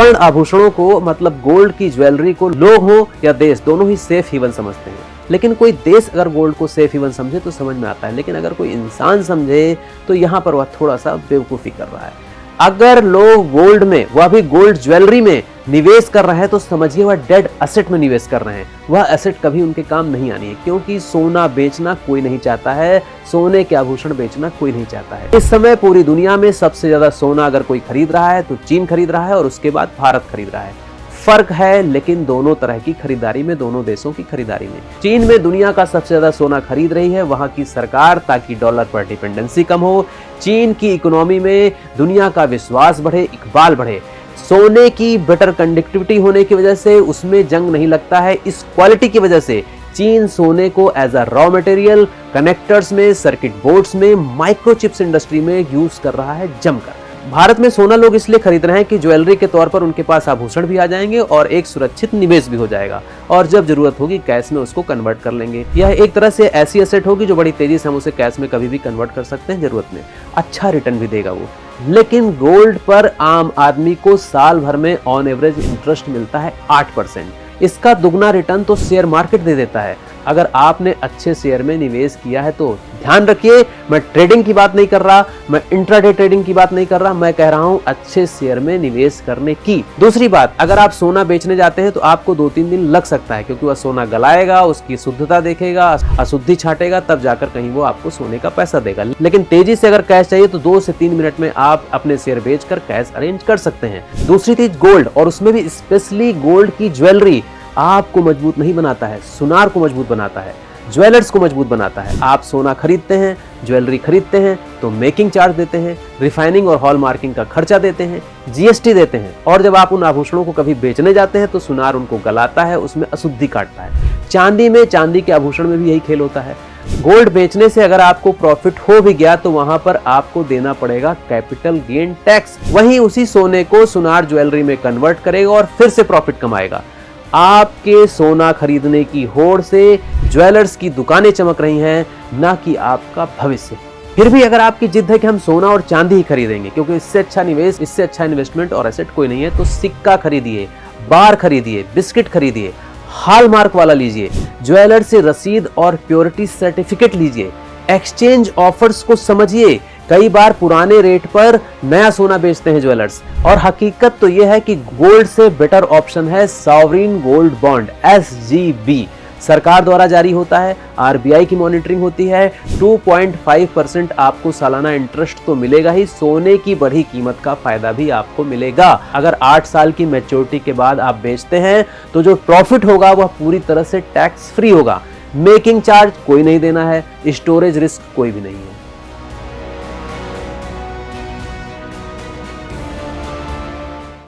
स्वर्ण आभूषणों को मतलब गोल्ड की ज्वेलरी को लोग हो या देश दोनों ही सेफ हेवन समझते हैं। लेकिन कोई देश अगर गोल्ड को सेफ हेवन समझे तो समझ में आता है, लेकिन अगर कोई इंसान समझे तो यहाँ पर वह थोड़ा सा बेवकूफ़ी कर रहा है। अगर लोग गोल्ड में, वह भी गोल्ड ज्वेलरी में निवेश कर रहे हैं तो समझिए वह डेड एसेट में निवेश कर रहे हैं। वह एसेट कभी उनके काम नहीं आनी है, क्योंकि सोना बेचना कोई नहीं चाहता है, सोने के आभूषण बेचना कोई नहीं चाहता है। इस समय पूरी दुनिया में सबसे ज्यादा सोना अगर कोई खरीद रहा है तो चीन खरीद रहा है और उसके बाद भारत खरीद रहा है। फर्क है लेकिन दोनों तरह की खरीदारी में, दोनों देशों की खरीदारी में। चीन में दुनिया का सबसे ज्यादा सोना खरीद रही है वहां की सरकार, ताकि डॉलर पर डिपेंडेंसी कम हो। चीन की इकोनॉमी में दुनिया का विश्वास बढ़े, इकबाल बढ़े। सोने की बेटर कंडक्टिविटी होने की वजह से उसमें जंग नहीं लगता है। इस क्वालिटी की वजह से चीन सोने को as a raw material connectors में, सर्किट बोर्ड्स में, माइक्रोचिप्स इंडस्ट्री में यूज कर रहा है जमकर। भारत में सोना लोग इसलिए खरीद रहे हैं कि ज्वेलरी के तौर पर उनके पास आभूषण भी आ जाएंगे और एक सुरक्षित निवेश भी हो जाएगा, और जब जरूरत होगी कैश में उसको कन्वर्ट कर लेंगे। यह एक तरह से ऐसी एसेट होगी जो बड़ी तेजी से हम उसे कैश में कभी भी कन्वर्ट कर सकते हैं जरूरत में। अच्छा रिटर्न भी देगा वो। लेकिन गोल्ड पर आम आदमी को साल भर में ऑन एवरेज इंटरेस्ट मिलता है 8%। इसका दुगना रिटर्न तो शेयर मार्केट दे देता है। अगर आपने अच्छे शेयर में निवेश किया है तो ध्यान रखिए, मैं ट्रेडिंग की बात नहीं कर रहा, मैं इंट्राडे ट्रेडिंग की बात नहीं कर रहा, मैं कह रहा हूं अच्छे शेयर में निवेश करने की। दूसरी बात, अगर आप सोना बेचने जाते हैं तो आपको 2-3 दिन लग सकता है, क्योंकि वह सोना गलाएगा, उसकी शुद्धता देखेगा, अशुद्धि छाटेगा, तब जाकर कहीं वो आपको सोने का पैसा देगा। लेकिन तेजी से अगर कैश चाहिए तो 2 से 3 मिनट में आप अपने शेयर बेचकर कैश अरेंज कर सकते हैं। दूसरी चीज गोल्ड, और उसमें भी स्पेशली गोल्ड की ज्वेलरी आपको मजबूत नहीं बनाता है, सुनार को मजबूत बनाता है, ज्वेलर्स को मजबूत बनाता है। आप सोना खरीदते हैं, ज्वेलरी खरीदते हैं तो मेकिंग चार्ज देते हैं, रिफाइनिंग और हॉल मार्किंग का खर्चा देते हैं, जीएसटी देते हैं, और जब आप उन आभूषणों को कभी बेचने जाते हैं तो सुनार उनको गलाता है, उसमें अशुद्धि काटता है। चांदी में, चांदी के आभूषण में भी यही खेल होता है। गोल्ड बेचने से अगर आपको प्रॉफिट हो भी गया तो वहां पर आपको देना पड़ेगा कैपिटल गेन टैक्स। वहीं उसी सोने को सुनार ज्वेलरी में कन्वर्ट करेगा और फिर से प्रॉफिट कमाएगा। आपके सोना खरीदने की होड़ से ज्वेलर्स की दुकानें चमक रही हैं, ना कि आपका भविष्य। फिर भी अगर आपकी जिद है कि हम सोना और चांदी ही खरीदेंगे क्योंकि इससे अच्छा निवेश, इससे अच्छा इन्वेस्टमेंट और एसेट कोई नहीं है, तो सिक्का खरीदिए, बार खरीदिए, बिस्किट खरीदिए, हॉलमार्क वाला लीजिए, ज्वेलर से रसीद और प्योरिटी सर्टिफिकेट लीजिए, एक्सचेंज ऑफर्स को समझिए। कई बार पुराने रेट पर नया सोना बेचते हैं ज्वेलर्स, और हकीकत तो यह है कि गोल्ड से बेटर ऑप्शन है सॉवरिन गोल्ड बॉन्ड, SGB। सरकार द्वारा जारी होता है, RBI की मॉनिटरिंग होती है, 2.5% आपको सालाना इंटरेस्ट तो मिलेगा ही, सोने की बढ़ी कीमत का फायदा भी आपको मिलेगा। अगर 8 साल की मैच्योरिटी के बाद आप बेचते हैं तो जो प्रॉफिट होगा वह पूरी तरह से टैक्स फ्री होगा। मेकिंग चार्ज कोई नहीं देना है, स्टोरेज रिस्क कोई भी नहीं है।